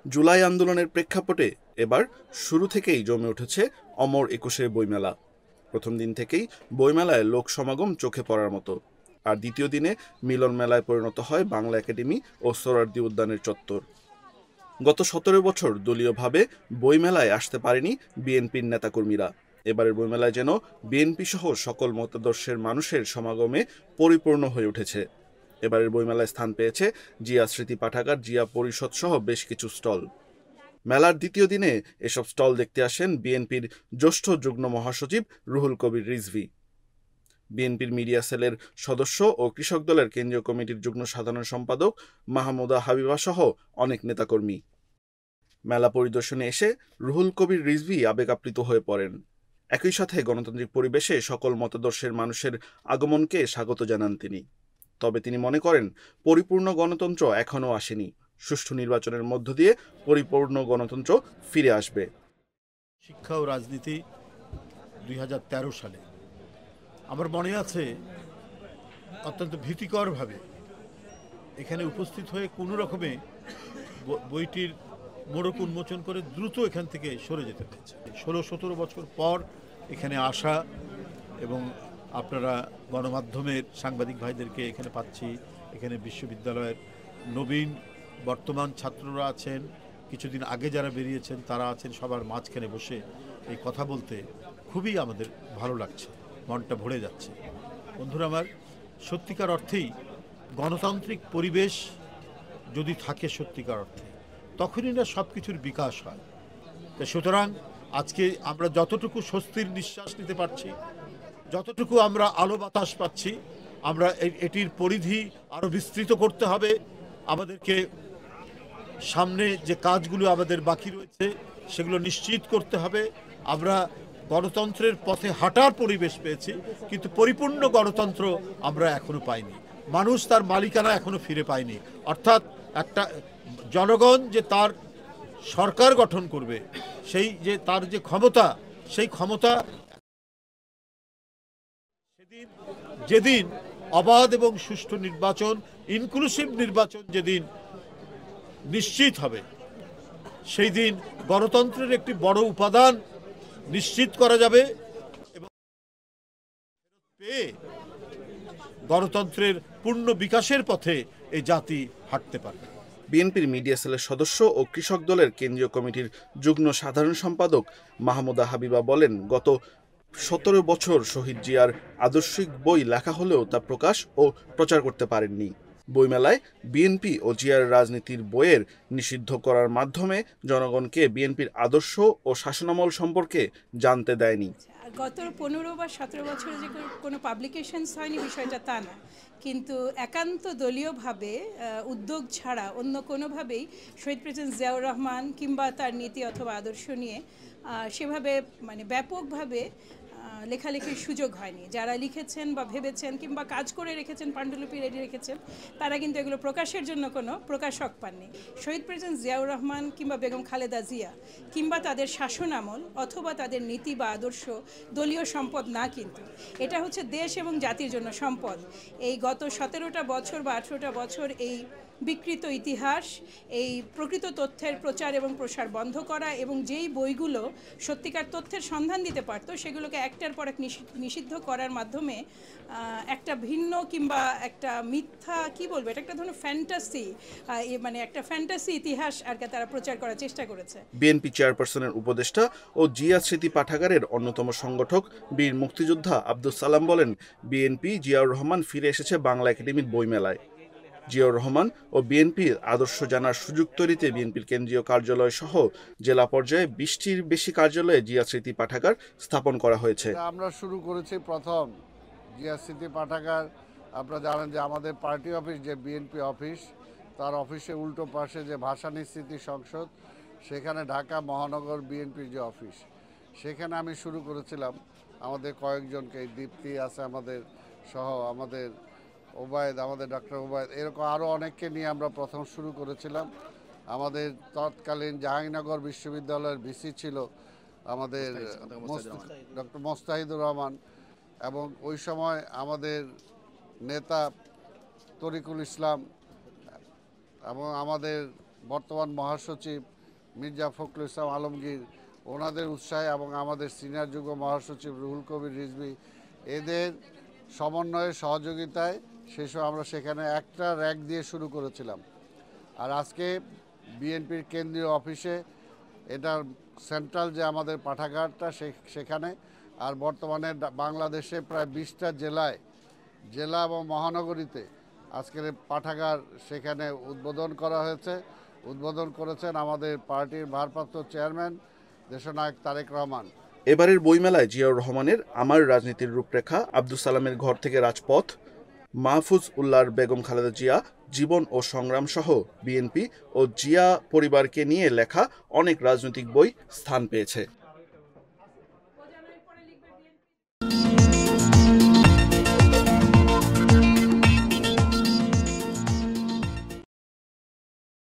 জুলাই আন্দোলনের প্রেক্ষাপটে এবার শুরু থেকেই জমে উঠেছে অমর একুশের বইমেলা। প্রথম দিন থেকেই বইমেলায় লোক সমাগম চোখে পড়ার মতো। আর দ্বিতীয় দিনে মিলন মেলায় পরিণত হয় বাংলা একাডেমি ও সোহরাওয়ার্দী উদ্যানের চত্বর। গত ১৭ বছর দলীয়ভাবে বইমেলায় আসতে পারেনি বিএনপির নেতাকর্মীরা। এবারের বইমেলায় যেন বিএনপি সহ সকল মতাদর্শের মানুষের সমাগমে পরিপূর্ণ হয়ে উঠেছে। এবারের বইমেলায় স্থান পেয়েছে জিয়া স্মৃতি পাঠাগার, জিয়া পরিষদ সহ বেশ কিছু স্টল। মেলার দ্বিতীয় দিনে এসব স্টল দেখতে আসেন বিএনপির জ্যেষ্ঠ যুগ্ম মহাসচিব রুহুল কবির রিজভী, বিএনপির মিডিয়া সেলের সদস্য ও কৃষক দলের কেন্দ্রীয় কমিটির যুগ্ম সাধারণ সম্পাদক মাহমুদা হাবিবা সহ অনেক নেতাকর্মী। মেলা পরিদর্শনে এসে রুহুল কবির রিজভী আবেগ আপ্লুত হয়ে পড়েন। একই সাথে গণতান্ত্রিক পরিবেশে সকল মতাদর্শের মানুষের আগমনকে স্বাগত জানান তিনি। তবে তিনি মনে করেন পরিপূর্ণ গণতন্ত্র এখনও আসেনি। সুষ্ঠু নির্বাচনের মধ্য দিয়ে পরিপূর্ণ গণতন্ত্র ফিরে আসবে। শিক্ষা ও রাজনীতি ২০১৩ সালে আমার মনে আছে অত্যন্ত ভীতিকরভাবে এখানে উপস্থিত হয়ে কোনো রকমে বইটির মোড়ক উন্মোচন করে দ্রুত এখান থেকে সরে যেতে হয়েছে। ১৬-১৭ বছর পর এখানে আসা এবং আপনারা গণমাধ্যমের সাংবাদিক ভাইদেরকে এখানে পাচ্ছি, এখানে বিশ্ববিদ্যালয়ের নবীন বর্তমান ছাত্ররা আছেন, কিছুদিন আগে যারা বেরিয়েছেন তারা আছেন, সবার মাঝখানে বসে এই কথা বলতে খুবই আমাদের ভালো লাগছে, মনটা ভরে যাচ্ছে। বন্ধুরা আমার, সত্যিকার অর্থেই গণতান্ত্রিক পরিবেশ যদি থাকে সত্যিকার অর্থে, তখনই না সব কিছুর বিকাশ হয়। সুতরাং আজকে আমরা যতটুকু স্বস্তির নিঃশ্বাস নিতে পারছি, যতটুকু আমরা আলো বাতাস পাচ্ছি, আমরা এটির পরিধি আরও বিস্তৃত করতে হবে। আমাদেরকে সামনে যে কাজগুলো আমাদের বাকি রয়েছে সেগুলো নিশ্চিত করতে হবে। আমরা গণতন্ত্রের পথে হাঁটার পরিবেশ পেয়েছি, কিন্তু পরিপূর্ণ গণতন্ত্র আমরা এখনো পাইনি। মানুষ তার মালিকানা এখনো ফিরে পায়নি। অর্থাৎ একটা জনগণ যে তার সরকার গঠন করবে, সেই যে তার যে ক্ষমতা, সেই ক্ষমতা যেদিন অবাধ এবং সুষ্ঠু নির্বাচন, ইনক্লুসিভ নির্বাচন যেদিন নিশ্চিত হবে, সেই দিন গণতন্ত্রের একটি বড় উপাদান নিশ্চিত করা যাবে এবং পেয়ে গণতন্ত্রের পূর্ণ বিকাশের পথে এই জাতি হাঁটতে পারবে। বিএনপির মিডিয়া সেলের সদস্য ও কৃষক দলের কেন্দ্রীয় কমিটির যুগ্ম সাধারণ সম্পাদক মাহমুদা হাবিবা বলেন, গত ১৭ বছর শহীদ জিয়ার আদর্শিক বই লেখা হলেও তা প্রকাশ ও প্রচার করতে পারেননি। বইমেলায় বিএনপি ও জিয়ার রাজনীতির বইয়ের নিষিদ্ধ করার মাধ্যমে জনগণকে বিএনপির আদর্শ ও শাসনামল সম্পর্কে জানতে দেয়নি। গত ১৫ বা ১৭ বছরে যে কোনো পাবলিকেশনস হয়নি বিষয়টা তা না, কিন্তু একান্ত দলীয়ভাবে উদ্যোগ ছাড়া অন্য কোনোভাবেই শহীদ প্রেসিডেন্ট জিয়াউর রহমান কিংবা তার নীতি অথবা আদর্শ নিয়ে সেভাবে ব্যাপকভাবে লেখালেখির সুযোগ হয়নি। যারা লিখেছেন বা ভেবেছেন কিংবা কাজ করে রেখেছেন, পাণ্ডুলিপি রেডি রেখেছেন, তারা কিন্তু এগুলো প্রকাশের জন্য কোনো প্রকাশক পাননি। শহীদ প্রেসিডেন্ট জিয়াউর রহমান কিংবা বেগম খালেদা জিয়া কিংবা তাদের শাসনামল অথবা তাদের নীতি বা আদর্শ দলীয় সম্পদ না, কিন্তু এটা হচ্ছে দেশ এবং জাতির জন্য সম্পদ। এই গত ১৭টা বছর বা 18টা বছর এই বিকৃত ইতিহাস, এই প্রকৃত তথ্যের প্রচার এবং প্রসার বন্ধ করা এবং যেই বইগুলো সত্যিকার তথ্যের সন্ধান দিতে পারত সেগুলোকে একটার পর এক নিষিদ্ধ করার মাধ্যমে একটা ভিন্ন কিংবা একটা মিথ্যা এটা একটা ধরনের ফ্যান্টাসি, একটা ফ্যান্টাসি ইতিহাস আর কি তারা প্রচার করার চেষ্টা করেছে। বিএনপি চেয়ারপারসনের উপদেষ্টা ও জিয়া স্মৃতি পাঠাগারের অন্যতম সংগঠক বীর মুক্তিযোদ্ধা আব্দুস সালাম বলেন, বিএনপি জিয়াউর রহমান ফিরে এসেছে বাংলা একাডেমির বইমেলায়। জিয়াউর রহমান ও বিএনপির আদর্শ জানার সুযোগ তৈরিতে বিএনপির কেন্দ্রীয় কার্যালয় সহ জেলা পর্যায়ে ২০টির বেশি কার্যালয়ে জিয়া স্মৃতি পাঠাগার স্থাপন করা হয়েছে। আমরা শুরু করেছি প্রথম জিয়া স্মৃতি পাঠাগার। আপনারা জানেন যে আমাদের পার্টি অফিস, যে বিএনপি অফিস, তার অফিসে উল্টো পাশে যে ভাষানী স্মৃতি সংসদ, সেখানে ঢাকা মহানগর বিএনপির যে অফিস, সেখানে আমি শুরু করেছিলাম আমাদের কয়েকজনকে, দীপ্তি আছে আমাদের সহ, আমাদের ওবায়দ, আমাদের ডক্টর ওবায়দ, এরকম আরও অনেককে নিয়ে আমরা প্রথম শুরু করেছিলাম। আমাদের তৎকালীন জাহাঙ্গীরনগর বিশ্ববিদ্যালয়ের ভিসি ছিল আমাদের ডক্টর মোস্তাহিদুর রহমান, এবং ওই সময় আমাদের নেতা তরিকুল ইসলাম এবং আমাদের বর্তমান মহাসচিব মির্জা ফখরুল ইসলাম আলমগীর, ওনাদের উৎসাহে এবং আমাদের সিনিয়র যুগ্ম মহাসচিব রুহুল কবির রিজভী, এদের সমন্বয়ে সহযোগিতায় সেসব আমরা সেখানে একটা র্যাক দিয়ে শুরু করেছিলাম। আর আজকে বিএনপির কেন্দ্রীয় অফিসে এটার সেন্ট্রাল যে আমাদের পাঠাগারটা সেখানে, আর বর্তমানে বাংলাদেশে প্রায় 20টা জেলা এবং মহানগরীতে আজকের পাঠাগার সেখানে উদ্বোধন করা হয়েছে। উদ্বোধন করেছেন আমাদের পার্টির ভারপ্রাপ্ত চেয়ারম্যান দেশনায়ক তারেক রহমান। এবারের বইমেলায় জিয়াউর রহমানের আমার রাজনীতির রূপরেখা, আব্দুস সালামের ঘর থেকে রাজপথ, মাহফুজ উল্লাহর বেগম খালেদা জিয়া জীবন ও সংগ্রাম সহ বিএনপি ও জিয়া পরিবারকে নিয়ে লেখা অনেক রাজনৈতিক বই স্থান পেয়েছে।